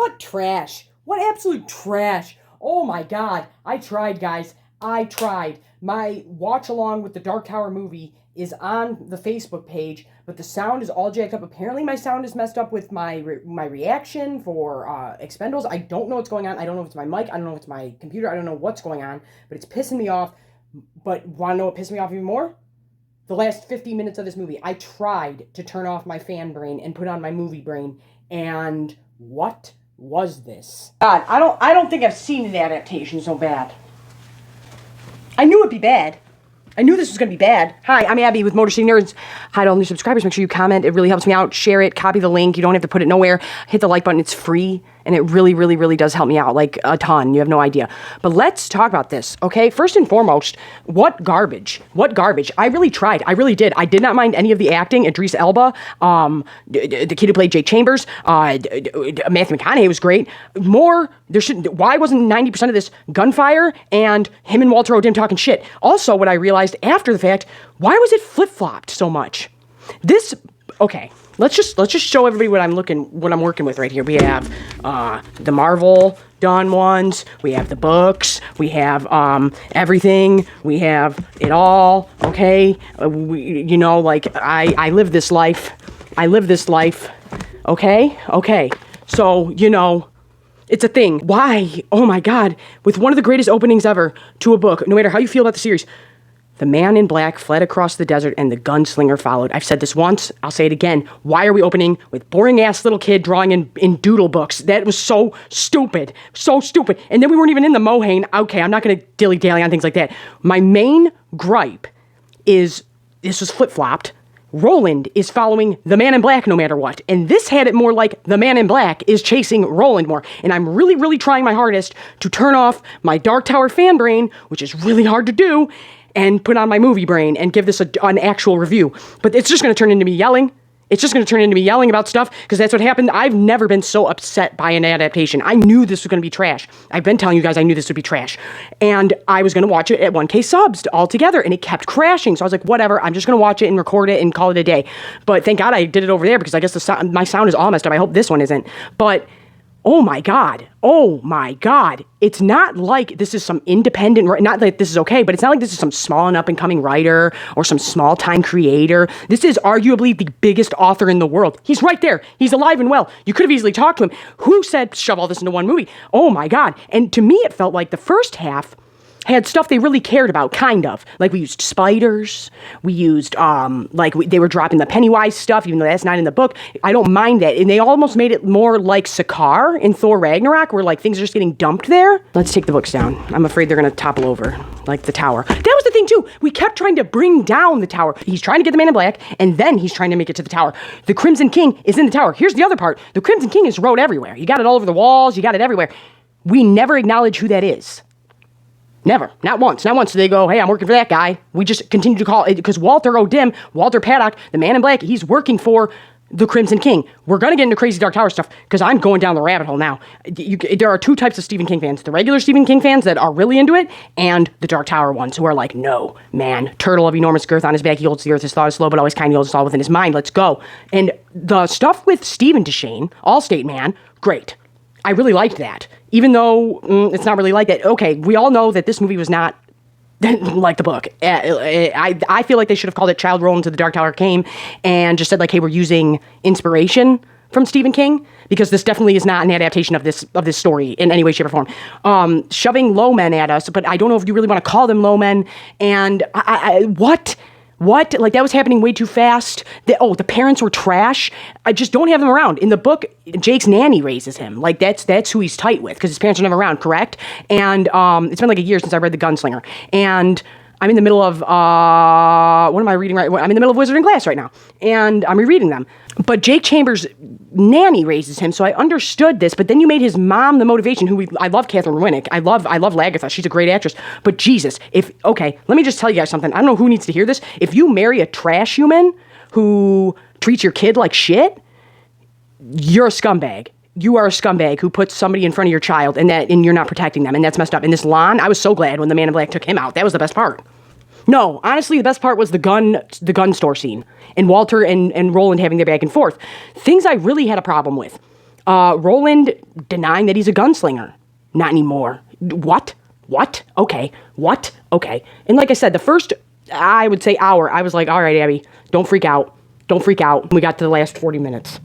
What trash. What absolute trash. Oh my god. I tried, guys. I tried. My watch along with the Dark Tower movie is on the Facebook page, but the sound is all jacked up. Apparently my sound is messed up with my reaction for Expendables. I don't know what's going on. I don't know if it's my mic. I don't know if it's my computer. I don't know what's going on, but it's pissing me off. But want to know what pissed me off even more? The last 50 minutes of this movie. I tried to turn off my fan brain and put on my movie brain, and what was this? God, I don't think I've seen an adaptation so bad. I knew it'd be bad. I knew this was going to be bad. Hi, I'm Abby with Motor City Nerds. Hi to all new subscribers. Make sure you comment. It really helps me out. Share it. Copy the link. You don't have to put it nowhere. Hit the like button. It's free. And it really, really, really does help me out. Like, a ton. You have no idea. But let's talk about this, okay? First and foremost, what garbage? What garbage? I really tried. I really did. I did not mind any of the acting. Idris Elba, the kid who played Jake Chambers, Matthew McConaughey was great. Why wasn't 90% of this gunfire and him and Walter O'Dim talking shit? Also, what I realized after the fact, why was it flip-flopped so much? Okay. Let's just show everybody what I'm working with right here. We have the Marvel done ones. We have the books. We have everything. We have it all. Okay, I live this life. Okay. So it's a thing. Why? Oh my God! With one of the greatest openings ever to a book, no matter how you feel about the series. The man in black fled across the desert and the gunslinger followed. I've said this once. I'll say it again. Why are we opening with boring-ass little kid drawing in doodle books? That was so stupid. So stupid. And then we weren't even in the Mohane. Okay, I'm not going to dilly-dally on things like that. My main gripe is this was flip-flopped. Roland is following the man in black no matter what. And this had it more like the man in black is chasing Roland more. And I'm really, really trying my hardest to turn off my Dark Tower fan brain, which is really hard to do, and put on my movie brain and give this an actual review. But it's just going to turn into me yelling. It's just going to turn into me yelling about stuff, because that's what happened. I've never been so upset by an adaptation. I knew this was going to be trash. I've been telling you guys I knew this would be trash. And I was going to watch it at 1K subs altogether, and it kept crashing. So I was like, whatever, I'm just going to watch it and record it and call it a day. But thank God I did it over there, because I guess my sound is all messed up. I hope this one isn't. But oh my God. It's not like this is some independent, not that this is okay, but it's not like this is some small and up-and-coming writer or some small-time creator. This is arguably the biggest author in the world. He's right there. He's alive and well. You could have easily talked to him. Who said shove all this into one movie? Oh my God. And to me, it felt like the first half had stuff they really cared about, kind of. Like, we used spiders. We used, they were dropping the Pennywise stuff, even though that's not in the book. I don't mind that. And they almost made it more like Sakaar in Thor Ragnarok, where, things are just getting dumped there. Let's take the books down. I'm afraid they're going to topple over, like the tower. That was the thing, too. We kept trying to bring down the tower. He's trying to get the man in black, and then he's trying to make it to the tower. The Crimson King is in the tower. Here's the other part. The Crimson King is wrote everywhere. You got it all over the walls. You got it everywhere. We never acknowledge who that is. Never. Not once. Not once do they go, hey, I'm working for that guy. We just continue to call it, because Walter O'Dim, Walter Paddock, the man in black, he's working for the Crimson King. We're going to get into crazy Dark Tower stuff, because I'm going down the rabbit hole now. There are two types of Stephen King fans. The regular Stephen King fans that are really into it, and the Dark Tower ones who are like, no, man, turtle of enormous girth on his back, he holds the earth, his thought is slow, but always kind, he holds us all within his mind, let's go. And the stuff with Stephen Deshane, Allstate Man, great. I really liked that. Even though it's not really like that. Okay, we all know that this movie was not like the book. I feel like they should have called it Child Roland to the Dark Tower Came and just said, hey, we're using inspiration from Stephen King, because this definitely is not an adaptation of this story in any way, shape, or form. Shoving low men at us, but I don't know if you really want to call them low men. And what? Like, that was happening way too fast. The parents were trash. I just don't have them around. In the book, Jake's nanny raises him. Like, that's who he's tight with, because his parents are never around, correct? And it's been like a year since I read The Gunslinger. And I'm in the middle of, what am I reading right? I'm in the middle of Wizard and Glass right now. And I'm rereading them. But Jake Chambers' nanny raises him, so I understood this. But then you made his mom the motivation. I love Catherine Winnick. I love Lagatha. She's a great actress. But Jesus, let me just tell you guys something. I don't know who needs to hear this. If you marry a trash human who treats your kid like shit, you're a scumbag. You are a scumbag who puts somebody in front of your child and you're not protecting them, and that's messed up. And this Lon, I was so glad when the man in black took him out. That was the best part. No, honestly, the best part was the gun store scene, and Walter and Roland having their back and forth. Things I really had a problem with. Roland denying that he's a gunslinger. Not anymore. What? Okay. What? Okay. And like I said, the first, I would say hour, I was like, all right, Abby, don't freak out. Don't freak out. We got to the last 40 minutes.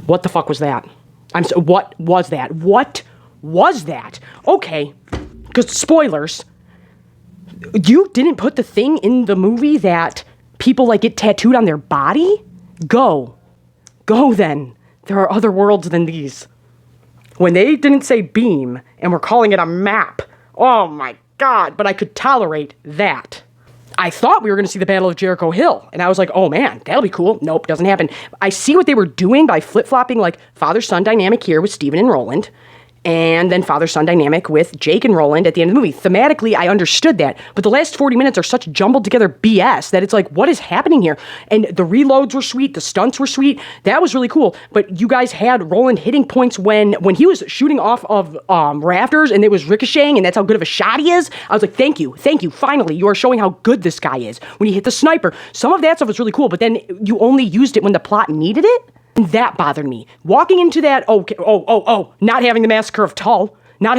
What the fuck was that? What was that? What was that? Okay. Because spoilers, you didn't put the thing in the movie that people like get tattooed on their body? Go then. There are other worlds than these. When they didn't say beam and were calling it a map, oh my God, but I could tolerate that. I thought we were going to see the Battle of Jericho Hill, and I was like, oh man, that'll be cool. Nope, doesn't happen. I see what they were doing by flip-flopping like father-son dynamic here with Steven and Roland, and then father-son dynamic with Jake and Roland at the end of the movie. Thematically, I understood that, but the last 40 minutes are such jumbled together BS that it's like, what is happening here? And the reloads were sweet, the stunts were sweet, that was really cool, but you guys had Roland hitting points when he was shooting off of rafters and it was ricocheting, and that's how good of a shot he is. I was like, thank you, finally, you are showing how good this guy is. When he hit the sniper, some of that stuff was really cool, but then you only used it when the plot needed it? And that bothered me. Walking into that, not having the Massacre of Tull. Let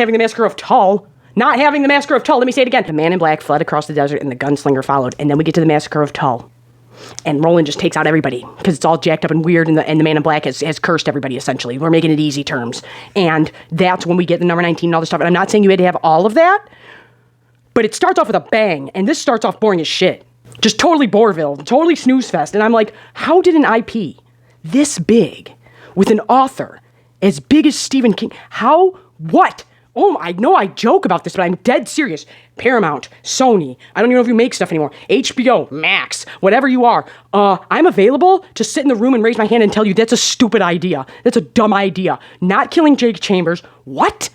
me say it again. The man in black fled across the desert and the gunslinger followed. And then we get to the Massacre of Tull. And Roland just takes out everybody because it's all jacked up and weird, and the man in black has cursed everybody, essentially. We're making it easy terms. And that's when we get the number 19 and all this stuff. And I'm not saying you had to have all of that, but it starts off with a bang, and this starts off boring as shit. Just totally Boreville, totally snooze fest. And I'm like, how did an IP this big, with an author as big as Stephen King, what? Oh, I know I joke about this, but I'm dead serious. Paramount, Sony, I don't even know if you make stuff anymore, HBO, Max, whatever you are, I'm available to sit in the room and raise my hand and tell you that's a stupid idea. That's a dumb idea. Not killing Jake Chambers. What?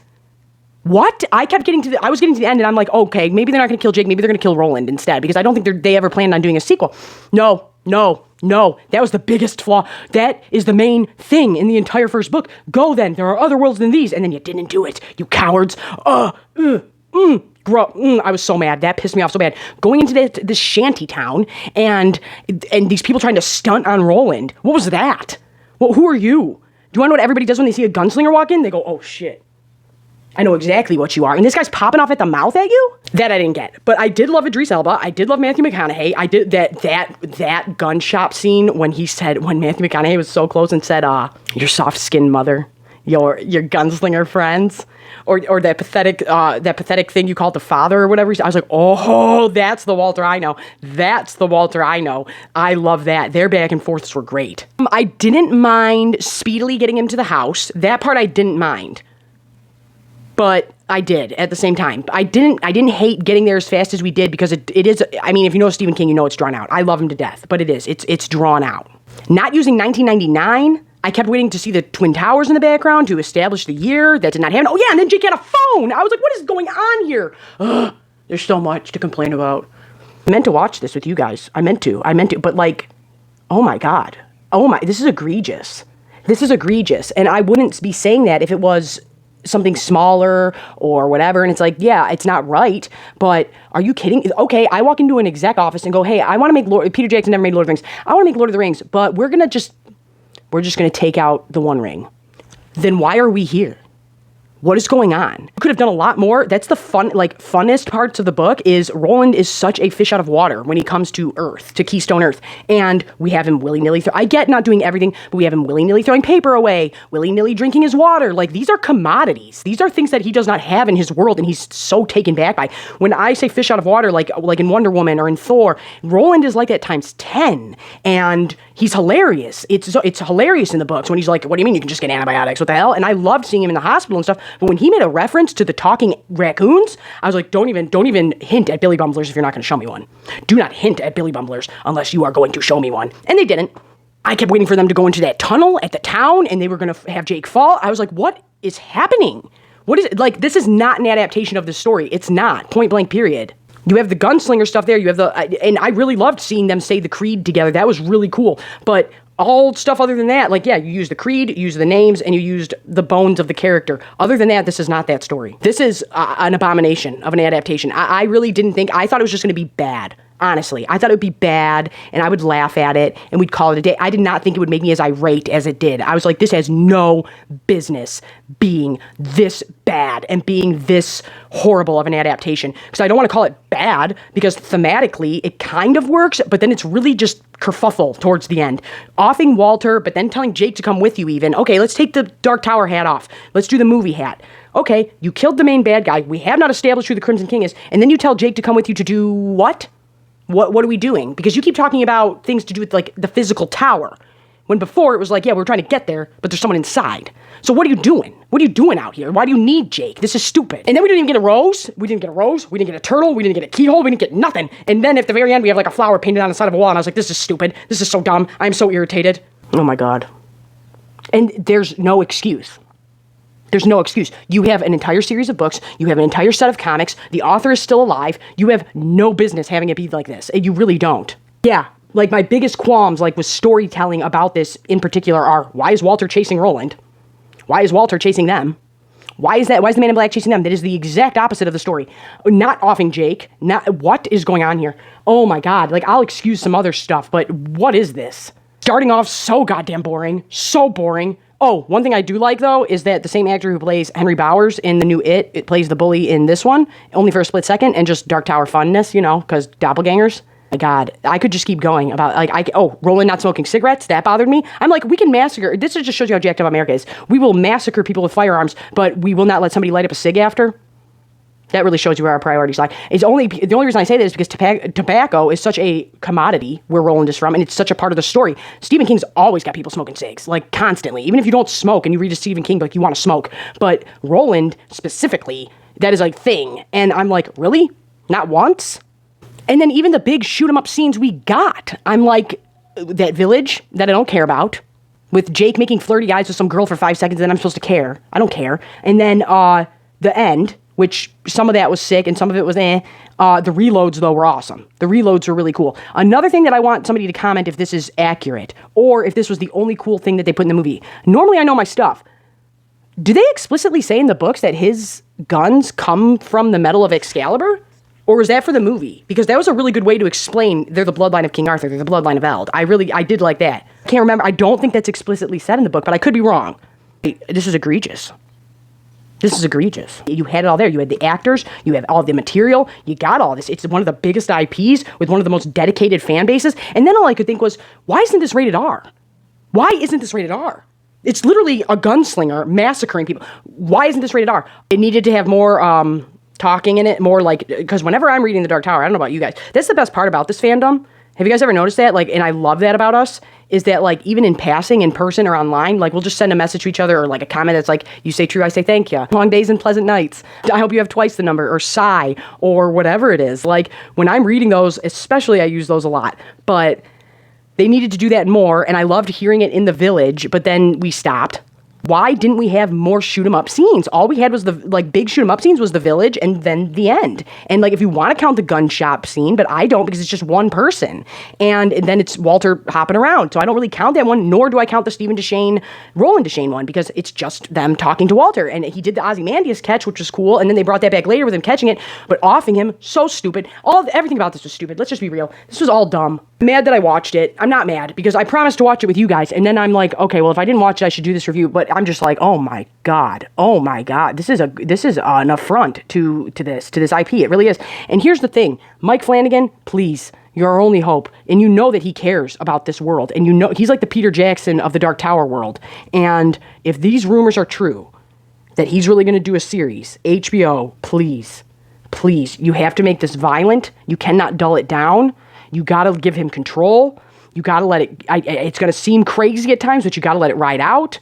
I was getting to the end and I'm like, okay, maybe they're not going to kill Jake, maybe they're going to kill Roland instead, because I don't think they ever planned on doing a sequel. No, that was the biggest flaw. That is the main thing in the entire first book. Go then, there are other worlds than these, and then you didn't do it, you cowards. I was so mad. That pissed me off so bad. Going into this shanty town and these people trying to stunt on Roland. What was that? Well, who are you? Do you want to know what everybody does when they see a gunslinger walk in? They go, oh shit. I know exactly what you are. And this guy's popping off at the mouth at you? That I didn't get. But I did love Idris Elba. I did love Matthew McConaughey. I did that gun shop scene when Matthew McConaughey was so close and said, your soft-skinned mother, your gunslinger friends, or that pathetic thing you called the father or whatever. I was like, oh, that's the Walter I know. I love that. Their back and forths were great. I didn't mind speedily getting him to the house. That part I didn't mind. But I did at the same time. I didn't hate getting there as fast as we did, because it is, I mean, if you know Stephen King, you know it's drawn out. I love him to death, but it's drawn out. Not using 1999, I kept waiting to see the Twin Towers in the background to establish the year. That did not happen. Oh yeah, and then Jake had a phone. I was like, what is going on here? Ugh, there's so much to complain about. I meant to watch this with you guys. I meant to, but like, oh my God. This is egregious. And I wouldn't be saying that if it was something smaller or whatever, and it's like, yeah, it's not right, but are you kidding? Okay, I walk into an exec office and go, hey, I want to make Peter Jackson never made Lord of the Rings. I want to make Lord of the Rings, but we're just going to take out the One Ring. Then why are we here? What is going on? You could have done a lot more. That's the funnest parts of the book. Is Roland is such a fish out of water when he comes to Earth, to Keystone Earth, and we have him willy-nilly I get not doing everything, but we have him willy-nilly throwing paper away, willy-nilly drinking his water. Like, these are commodities. These are things that he does not have in his world, and he's so taken back by. When I say fish out of water, like in Wonder Woman or in Thor, Roland is like that times 10, and he's hilarious. It's hilarious in the books when he's like, what do you mean you can just get antibiotics? What the hell? And I loved seeing him in the hospital and stuff. But when he made a reference to the talking raccoons, I was like, don't even hint at Billy Bumblers if you're not going to show me one. Do not hint at Billy Bumblers unless you are going to show me one. And they didn't. I kept waiting for them to go into that tunnel at the town, and they were going to have Jake fall. I was like, what is happening? What is it? Like, this is not an adaptation of the story. It's not. Point blank, period. You have the gunslinger stuff there. You have and I really loved seeing them say the creed together. That was really cool. But all stuff other than that, like, yeah, you used the creed, you used the names, and you used the bones of the character. Other than that, this is not that story. This is an abomination of an adaptation. I really didn't think, I thought it was just going to be bad. Honestly, I thought it would be bad, and I would laugh at it, and we'd call it a day. I did not think it would make me as irate as it did. I was like, this has no business being this bad and being this horrible of an adaptation. Because I don't want to call it bad, because thematically, it kind of works, but then it's really just kerfuffle towards the end. Offing Walter, but then telling Jake to come with you even. Okay, let's take the Dark Tower hat off. Let's do the movie hat. Okay, you killed the main bad guy. We have not established who the Crimson King is, and then you tell Jake to come with you to do what? What are we doing? Because you keep talking about things to do with, like, the physical tower. When before it was like, yeah, we're trying to get there, but there's someone inside. So what are you doing? What are you doing out here? Why do you need Jake? This is stupid. And then we didn't even get a rose. We didn't get a rose. We didn't get a turtle. We didn't get a keyhole. We didn't get nothing. And then at the very end, we have, like, a flower painted on the side of a wall. And I was like, this is stupid. This is so dumb. I'm so irritated. Oh, my God. And there's no excuse. There's no excuse. You have an entire series of books. You have an entire set of comics. The author is still alive. You have no business having it be like this. You really don't. Yeah, like my biggest qualms, like with storytelling about this in particular are, why is Walter chasing Roland? Why is Walter chasing them? Why is the Man in Black chasing them? That is the exact opposite of the story. Not offing Jake. What is going on here? Oh my God. Like, I'll excuse some other stuff, but what is this? Starting off so goddamn boring. So boring. Oh, one thing I do like, though, is that the same actor who plays Henry Bowers in the new It plays the bully in this one, only for a split second, and just Dark Tower funness, you know, because doppelgangers. My God, I could just keep going about, like, Roland not smoking cigarettes, that bothered me. I'm like, we can massacre, this just shows you how jacked up America is. We will massacre people with firearms, but we will not let somebody light up a cig after. That really shows you where our priorities lie. The only reason I say that is because tobacco is such a commodity where Roland is from, and it's such a part of the story. Stephen King's always got people smoking cigs, like constantly. Even if you don't smoke and you read a Stephen King book, you want to smoke. But Roland specifically, that is a thing. And I'm like, really? Not once? And then even the big shoot 'em up scenes we got, I'm like, that village that I don't care about, with Jake making flirty eyes with some girl for 5 seconds, and then I'm supposed to care. I don't care. And then the end, which some of that was sick and some of it was eh. The reloads, though, were awesome. The reloads were really cool. Another thing that I want somebody to comment if this is accurate, or if this was the only cool thing that they put in the movie. Normally, I know my stuff. Do they explicitly say in the books that his guns come from the metal of Excalibur? Or was that for the movie? Because that was a really good way to explain they're the bloodline of King Arthur, they're the bloodline of Eld. I did like that. Can't remember, I don't think that's explicitly said in the book, but I could be wrong. This is egregious. This is egregious. You had it all there. You had the actors. You have all the material. You got all this. It's one of the biggest IPs with one of the most dedicated fan bases. And then all I could think was, why isn't this rated R? Why isn't this rated R? It's literally a gunslinger massacring people. Why isn't this rated R? It needed to have more talking in it, more like, because whenever I'm reading The Dark Tower, I don't know about you guys, that's the best part about this fandom. Have you guys ever noticed that? Like, and I love that about us, is that, like, even in passing, in person or online, like, we'll just send a message to each other, or like a comment that's like, you say true, I say thank you. Long days and pleasant nights. I hope you have twice the number, or sigh, or whatever it is. Like, when I'm reading those, especially I use those a lot, but they needed to do that more, and I loved hearing it in the village, but then we stopped. Why didn't we have more shoot 'em up scenes? All we had was the, like, big shoot 'em up scenes was the village and then the end. And, like, if you want to count the gun shop scene, but I don't because it's just one person. And then it's Walter hopping around. So I don't really count that one, nor do I count the Stephen Deshane, Roland Deshane one, because it's just them talking to Walter. And he did the Ozymandias catch, which was cool. And then they brought that back later with him catching it, but offing him, so stupid. Everything about this was stupid. Let's just be real. This was all dumb. I'm mad that I watched it. I'm not mad because I promised to watch it with you guys. And then I'm like, okay, well, if I didn't watch it, I should do this review. But I'm just like, oh my God, this is an affront to this IP. It really is. And here's the thing, Mike Flanagan, please, you're our only hope, and you know that he cares about this world, and you know he's like the Peter Jackson of the Dark Tower world. And if these rumors are true, that he's really going to do a series, HBO, please, you have to make this violent. You cannot dull it down. You got to give him control. You got to let it, it's going to seem crazy at times, but you got to let it ride out.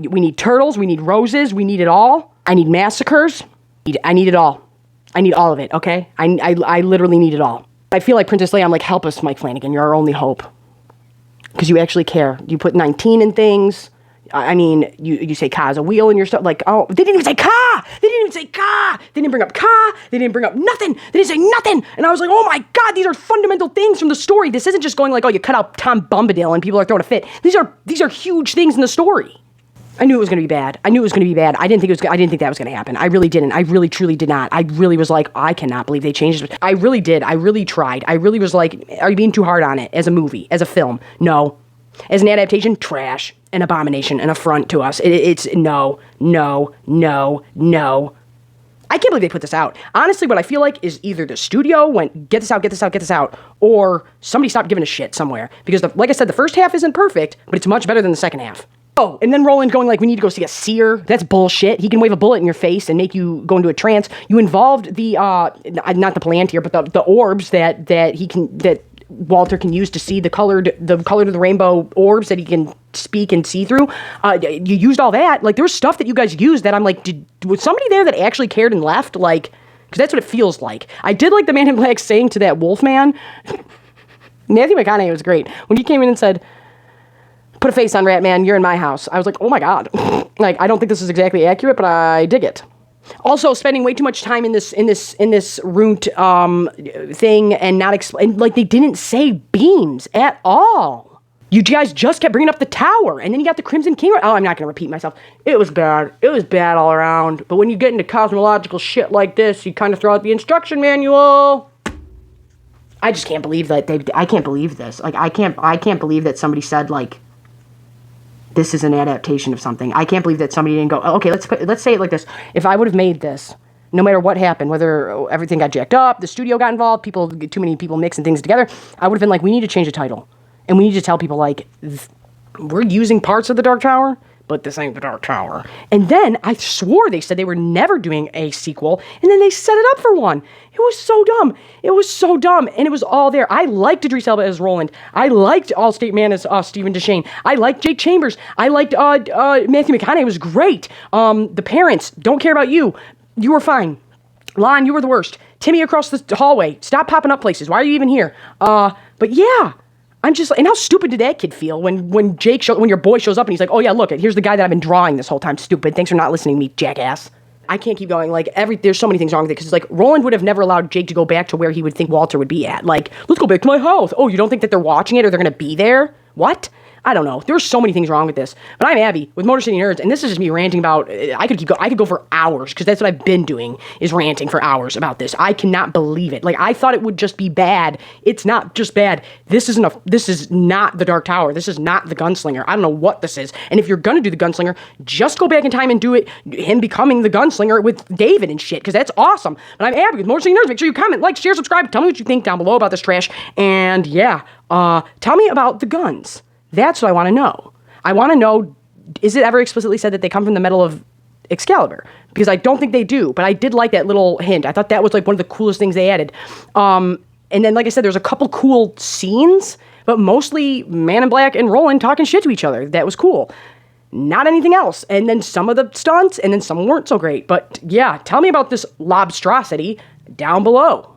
We need turtles. We need roses. We need it all. I need massacres. I need it all. I need all of it, okay? I literally need it all. I feel like Princess Leia, I'm like, help us, Mike Flanagan. You're our only hope. Because you actually care. You put 19 in things. I mean, you say Ka's a wheel in your stuff. Like, oh, they didn't even say Ka! They didn't even say Ka! They didn't bring up Ka! They didn't bring up nothing! They didn't say nothing! And I was like, oh my God, these are fundamental things from the story. This isn't just going like, oh, you cut out Tom Bombadil and people are throwing a fit. These are huge things in the story. I knew it was going to be bad. I knew it was going to be bad. I didn't think that was going to happen. I really didn't. I really truly did not. I really was like, I cannot believe they changed it. I really did. I really tried. I really was like, are you being too hard on it as a movie, as a film? No. As an adaptation, trash, an abomination, an affront to us. It's no. I can't believe they put this out. Honestly, what I feel like is either the studio went, get this out, or somebody stopped giving a shit somewhere. Because, like I said, the first half isn't perfect, but it's much better than the second half. Oh, and then Roland going like, we need to go see a seer. That's bullshit. He can wave a bullet in your face and make you go into a trance. You involved the, not the Palantir, but the orbs that Walter can use to see the color to the rainbow orbs that he can speak and see through. You used all that. Like, there was stuff that you guys used that I'm like, was somebody there that actually cared and left? Like, because that's what it feels like. I did like the Man in Black saying to that wolf man, Matthew McConaughey was great. When he came in and said, put a face on Rat Man, you're in my house. I was like, oh my God. Like, I don't think this is exactly accurate, but I dig it. Also, spending way too much time in this root thing and not explain, like, they didn't say beams at all. You guys just kept bringing up the tower, and then you got the Crimson King. Oh, I'm not going to repeat myself. It was bad. It was bad all around. But when you get into cosmological shit like this, you kind of throw out the instruction manual. I just can't believe that I can't believe this. Like, I can't believe that somebody said, like, this is an adaptation of something. I can't believe that somebody didn't go, oh, okay, let's say it like this. If I would have made this, no matter what happened, whether everything got jacked up, the studio got involved, too many people mixing things together, I would have been like, we need to change the title. And we need to tell people, like, we're using parts of the Dark Tower, but this ain't the Dark Tower. And then I swore they said they were never doing a sequel, and then they set it up for one. It was so dumb. It was so dumb, and it was all there. I liked Idris Elba as Roland. I liked Allstate Man as Stephen Deshane. I liked Jake Chambers. I liked Matthew McConaughey. It was great. The parents don't care about you. You were fine. Lon, you were the worst. Timmy across the hallway. Stop popping up places. Why are you even here? But yeah. I'm just, and how stupid did that kid feel when your boy shows up and he's like, oh yeah, look, here's the guy that I've been drawing this whole time. Stupid. Thanks for not listening to me, jackass. I can't keep going. Like, there's so many things wrong with it, because it's like, Roland would have never allowed Jake to go back to where he would think Walter would be at. Like, let's go back to my house. Oh, you don't think that they're watching it or they're going to be there? What? I don't know. There's so many things wrong with this. But I'm Abby with Motor City Nerds, and this is just me ranting about, I could go for hours, because that's what I've been doing, is ranting for hours about this. I cannot believe it. Like, I thought it would just be bad. It's not just bad. This is not the Dark Tower. This is not the Gunslinger. I don't know what this is. And if you're gonna do the Gunslinger, just go back in time and do it, him becoming the Gunslinger with David and shit, because that's awesome. But I'm Abby with Motor City Nerds. Make sure you comment, like, share, subscribe. Tell me what you think down below about this trash. And yeah, tell me about the guns. That's what I want to know. I want to know, is it ever explicitly said that they come from the metal of Excalibur? Because I don't think they do, but I did like that little hint. I thought that was like one of the coolest things they added. And then, like I said, there's a couple cool scenes, but mostly Man in Black and Roland talking shit to each other. That was cool. Not anything else. And then some of the stunts, and then some weren't so great. But yeah, tell me about this lobstrosity down below.